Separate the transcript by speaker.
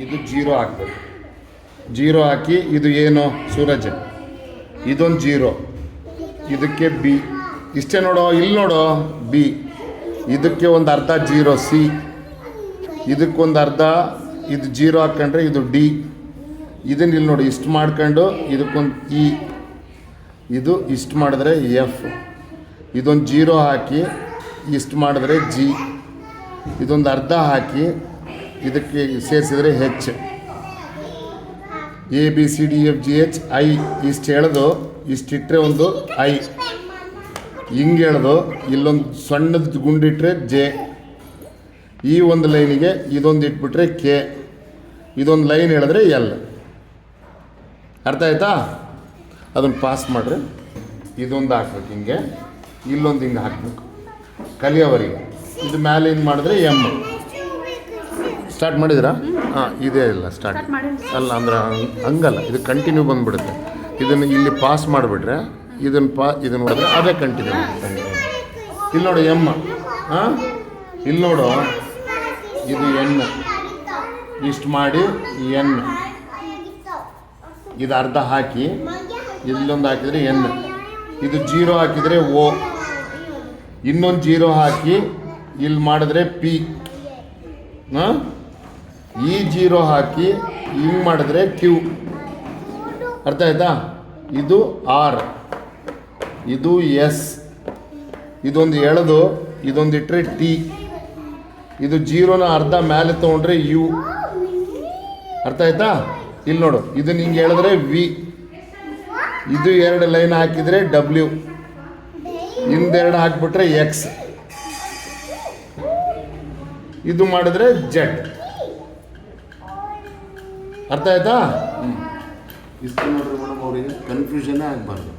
Speaker 1: ಇದು ಜೀರೋ ಹಾಕ್ಬೇಕು. ಜೀರೋ ಹಾಕಿ ಇದು ಏನು ಸೂರಜ್, ಇದೊಂದು ಜೀರೋ, ಇದಕ್ಕೆ ಬಿ, ಇಷ್ಟೇ ನೋಡೋ, ಇಲ್ಲಿ ನೋಡೋ ಬಿ, ಇದಕ್ಕೆ ಒಂದು ಅರ್ಧ ಜೀರೋ ಸಿ, ಇದಕ್ಕೊಂದು ಅರ್ಧ ಇದು ಜೀರೋ ಹಾಕ್ಕೊಂಡ್ರೆ ಇದು ಡಿ, ಇದನ್ನ ಇಲ್ಲಿ ನೋಡಿ ಇಷ್ಟು ಮಾಡ್ಕೊಂಡು ಇದಕ್ಕೊಂದು ಇ, ಇದು ಇಷ್ಟು ಮಾಡಿದ್ರೆ ಎಫ್, ಇದೊಂದು ಜೀರೋ ಹಾಕಿ ಇಷ್ಟು ಮಾಡಿದ್ರೆ ಜಿ, ಇದೊಂದು ಅರ್ಧ ಹಾಕಿ ಇದಕ್ಕೆ ಸೇರಿಸಿದ್ರೆ H, A B C D F G H I, ಇಷ್ಟು ಎಳೆದು ಇಷ್ಟಿಟ್ಟರೆ ಒಂದು ಐ, ಹಿಂಗೆ ಎಳೆದು ಇಲ್ಲೊಂದು ಸಣ್ಣದು ಗುಂಡಿಟ್ರೆ ಜೆ, ಈ ಒಂದು ಲೈನಿಗೆ ಇದೊಂದು ಇಟ್ಬಿಟ್ರೆ ಕೆ, ಇದೊಂದು ಲೈನ್ ಹೇಳಿದ್ರೆ ಎಲ್. ಅರ್ಥ ಆಯ್ತಾ? ಅದನ್ನು ಪಾಸ್ ಮಾಡಿರಿ. ಇದೊಂದು ಹಾಕ್ಬೇಕು ಹಿಂಗೆ, ಇಲ್ಲೊಂದು ಹಿಂಗೆ ಹಾಕ್ಬೇಕು ಕಲಿಯೋವರೆಗೆ. ಇದು ಮೇಲೆ ಹಿಂಗೆ ಮಾಡಿದ್ರೆ ಎಮ್. ಸ್ಟಾರ್ಟ್ ಮಾಡಿದ್ರಾ? ಹಾಂ, ಇದೇ ಇಲ್ಲ ಸ್ಟಾರ್ಟ್ ಅಲ್ಲ ಅಂದ್ರೆ ಹಂಗಲ್ಲ, ಇದು ಕಂಟಿನ್ಯೂ ಬಂದುಬಿಡುತ್ತೆ. ಇದನ್ನು ಇಲ್ಲಿ ಪಾಸ್ ಮಾಡಿಬಿಟ್ರೆ ಇದನ್ನು ನೋಡಿದ್ರೆ ಅದೇ ಕಂಟಿನ್ಯೂ ಆಗುತ್ತೆ. ಇಲ್ಲಿ ನೋಡು ಎಮ್, ಹಾಂ ಇಲ್ಲಿ ನೋಡು ಇದು ಎನ್, ಇಷ್ಟು ಮಾಡಿ ಎನ್, ಇದು ಅರ್ಧ ಹಾಕಿ ಇಲ್ಲೊಂದು ಹಾಕಿದರೆ ಎನ್, ಇದು ಜೀರೋ ಹಾಕಿದರೆ ಓ, ಇನ್ನೊಂದು ಜೀರೋ ಹಾಕಿ ಇಲ್ಲಿ ಮಾಡಿದ್ರೆ ಪಿ, ಹಾಂ ಈ ಜೀರೋ ಹಾಕಿ ಹಿಂಗೆ ಮಾಡಿದ್ರೆ ಕ್ಯೂ. ಅರ್ಥ ಆಯ್ತಾ? ಇದು ಆರ್, ಇದು ಎಸ್, ಇದೊಂದು ಎಳೆದು ಇದೊಂದು ಇಟ್ಟರೆ ಟಿ, ಇದು ಜೀರೋನ ಅರ್ಧ ಮೇಲೆ ತೊಗೊಂಡ್ರೆ ಯು. ಅರ್ಥ ಆಯ್ತಾ? ಇಲ್ಲಿ ನೋಡು, ಇದನ್ನ ಹಿಂಗೆ ಹೇಳಿದ್ರೆ ವಿ, ಇದು ಎರಡು ಲೈನ್ ಹಾಕಿದರೆ ಡಬ್ಲ್ಯೂ, ಹಿಂದೆರಡು ಹಾಕಿಬಿಟ್ರೆ ಎಕ್ಸ್, ಇದು ಮಾಡಿದ್ರೆ ಜೆಡ್. ಅರ್ಥ ಆಯ್ತಾ? ಇಷ್ಟು ನೋಡ್ರಿ ಮೇಡಮ್, ಅವರಿಗೆ ಕನ್ಫ್ಯೂಷನ್ನೇ ಆಗಬಾರ್ದು.